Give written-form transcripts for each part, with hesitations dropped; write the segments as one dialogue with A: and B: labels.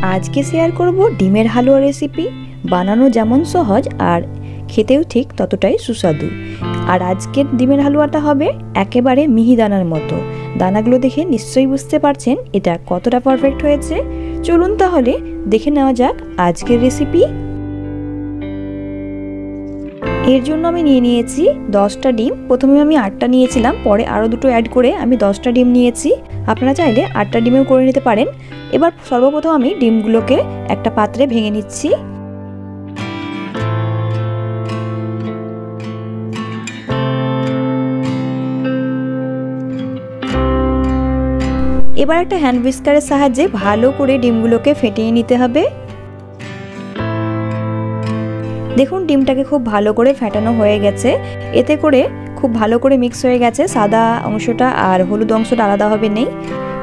A: আজকে শেয়ার করব ডিমের হালুয়া রেসিপি। বানানো যেমন সহজ আর খেতেও ঠিক ততটাই সুস্বাদু। আর আজকের ডিমের হালুয়াটা হবে একেবারে মিহি দানার মতো। দানাগুলো দেখে নিশ্চয়ই বুঝতে পারছেন এটা কতটা পারফেক্ট হয়েছে। চলুন তাহলে দেখে নেওয়া যাক আজকের রেসিপি। এর জন্য আমি নিয়ে নিয়েছি 10টা ডিম। প্রথমে আমি 8টা নিয়েছিলাম, পরে আরও দুটো অ্যাড করে আমি 10টা ডিম নিয়েছি। আপনারা চাইলে 8টা ডিমেও করে নিতে পারেন। এবার সর্বপ্রথম আমি ডিমগুলোকে একটা পাত্রে ভেঙে নিচ্ছি। এবার একটা হ্যান্ড হুইস্কারের সাহায্যে ভালো করে ডিমগুলোকে ফেটিয়ে নিতে হবে। দেখুন ডিমটাকে খুব ভালো করে ফেটানো হয়ে গেছে। এতে করে খুব ভালো করে মিক্স হয়ে গেছে, সাদা অংশটা আর হলুদ অংশটা আলাদা হবে নেই।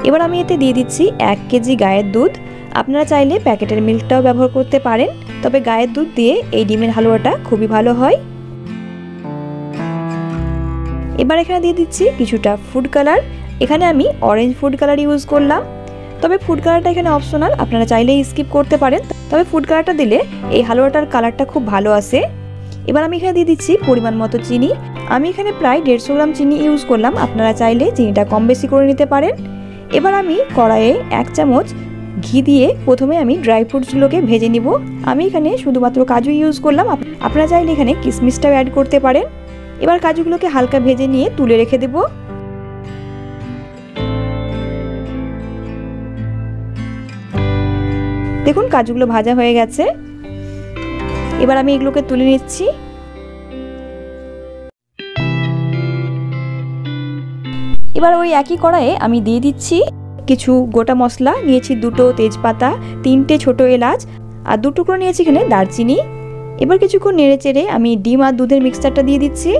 A: এবার আমি এতে দিয়ে দিচ্ছি 1 কেজি গায়ের দুধ। আপনারা চাইলে প্যাকেটের মিল্কটাও ব্যবহার করতে পারেন, তবে গায়ের দুধ দিয়ে এই ডিমের হালুয়াটা খুবই ভালো হয়। এবার এখানে দিয়ে দিচ্ছি কিছুটা ফুড কালার। এখানে আমি অরেঞ্জ ফুড কালার ইউজ করলাম, তবে ফুড কালারটা এখানে অপশনাল, আপনারা চাইলেই স্কিপ করতে পারেন। তবে ফুড কালারটা দিলে এই হালুয়াটার কালারটা খুব ভালো আসে। এবার আমি এখানে দিয়ে দিচ্ছি পরিমাণ মতো চিনি। আমি এখানে প্রায় 150 গ্রাম চিনি ইউজ করলাম, আপনারা চাইলে চিনিটা কম বেশি করে নিতে পারেন। এবার আমি কড়াইয়ে 1 চামচ ঘি দিয়ে প্রথমে আমি ড্রাই ফ্রুটসগুলোকে ভেজে নিব। আমি এখানে শুধুমাত্র কাজু ইউজ করলাম, আপনারা চাইলে এখানে কিশমিশটাও অ্যাড করতে পারেন। এবার কাজুগুলোকে হালকা ভেজে নিয়ে তুলে রেখে দেব। দেখুন কাজুগুলো ভাজা হয়ে গেছে। এবার আমি এগুলোকে তুলে নিচ্ছি। এবার ওই একই কড়াইয়ে আমি দিয়ে দিচ্ছি কিছু গোটা মশলা। নিয়েছি 2টো তেজপাতা, 3টে ছোট এলাচ আর 2 টুকরো নিয়েছি এখানে দারচিনি। এবার কিছুক্ষণ নেড়ে চেড়ে আমি ডিম আর দুধের মিক্সচারটা দিয়ে দিচ্ছি।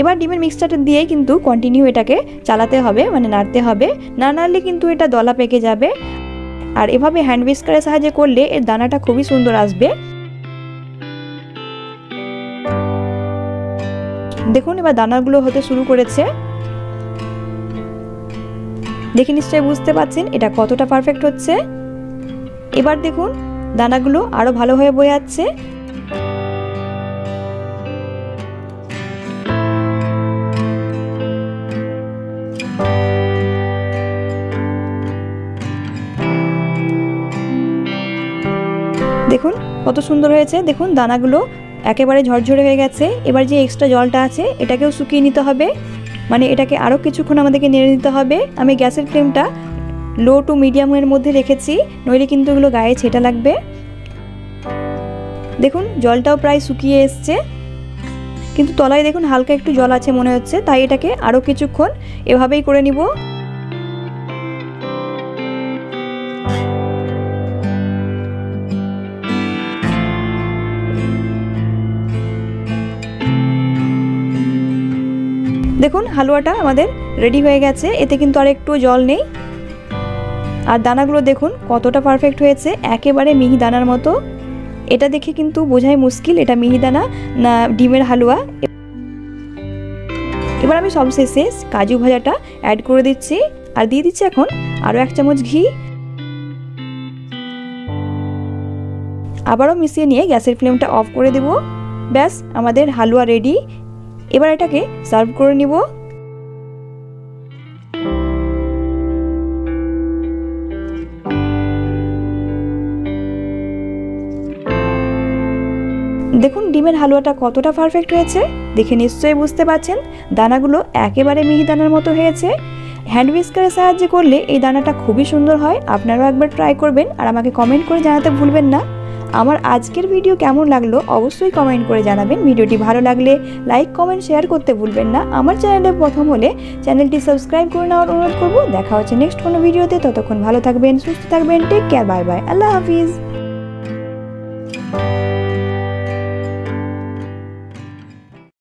A: এবার ডিমের মিক্সচারটা দিয়ে কিন্তু কন্টিনিউ এটাকে চালাতে হবে, মানে নাড়তে হবে। না নাড়লে কিন্তু এটা দলা পেকে যাবে। আর এভাবে হ্যান্ড হুইস্কারের সাহায্যে করলে এর দানাটা খুবই সুন্দর আসবে। দেখুন এবার দানাগুলো হতে শুরু করেছে। দেখে নিশ্চয়ই বুঝতে পারছেন এটা কতটা পারফেক্ট হচ্ছে। এবার দেখুন দানাগুলো আরো ভালো হয়ে বয়ে যাচ্ছে। দেখুন কত সুন্দর হয়েছে। দেখুন দানাগুলো একেবারে ঝরঝরে হয়ে গেছে। এবার যে এক্সট্রা জলটা আছে এটাকেও শুকিয়ে নিতে হবে, মানে এটাকে আরও কিছুক্ষণ আমাদেরকে নেড়ে নিতে হবে। আমি গ্যাসের ফ্লেমটা লো টু মিডিয়ামের মধ্যে রেখেছি, নইলে কিন্তু এগুলো গায়ে ছেটা লাগবে। দেখুন জলটাও প্রায় শুকিয়ে এসছে, কিন্তু তলায় দেখুন হালকা একটু জল আছে মনে হচ্ছে, তাই এটাকে আরও কিছুক্ষণ এভাবেই করে নিব। দেখুন হালুয়াটা আমাদের রেডি হয়ে গেছে, এতে কিন্তু আর একটু জল নেই। আর দানাগুলো দেখুন কতটা পারফেক্ট হয়েছে, একেবারে মিহি দানার মতো। এটা দেখে কিন্তু বোঝাই মুশকিল এটা মিহি দানা না ডিমের হালুয়া। এবার আমি সবশেষে কাজু ভাজাটা অ্যাড করে দিচ্ছি আর দিয়ে দিচ্ছি এখন আরও 1 চামচ ঘি। আবারও মিশিয়ে নিয়ে গ্যাসের ফ্লেমটা অফ করে দেব। ব্যাস আমাদের হালুয়া রেডি। এবার এটাকে সার্ভ করে নিব। দেখুন ডিমের হালুয়াটা কতটা পারফেক্ট হয়েছে, দেখে নিশ্চয়ই বুঝতে পারছেন দানাগুলো একেবারে মিহি দানার মতো হয়েছে। হ্যান্ড হুইস্কারের সাহায্যে করলে এই দানাটা খুবই সুন্দর হয়। আপনারাও একবার ট্রাই করবেন আর আমাকে কমেন্ট করে জানাতে ভুলবেন না। আমার আজকের ভিডিও কেমন লাগলো অবশ্যই কমেন্ট করে জানাবেন। ভিডিওটি ভালো লাগলে লাইক কমেন্ট শেয়ার করতে ভুলবেন না। আমার চ্যানেলে প্রথম হলে চ্যানেলটি সাবস্ক্রাইব করে নেওয়ার অনুরোধ করব। দেখা হচ্ছে নেক্সট কোনো ভিডিওতে। ততক্ষণ ভালো থাকবেন, সুস্থ থাকবেন। টেক কেয়ার, বাই বাই, আল্লাহ হাফিজ।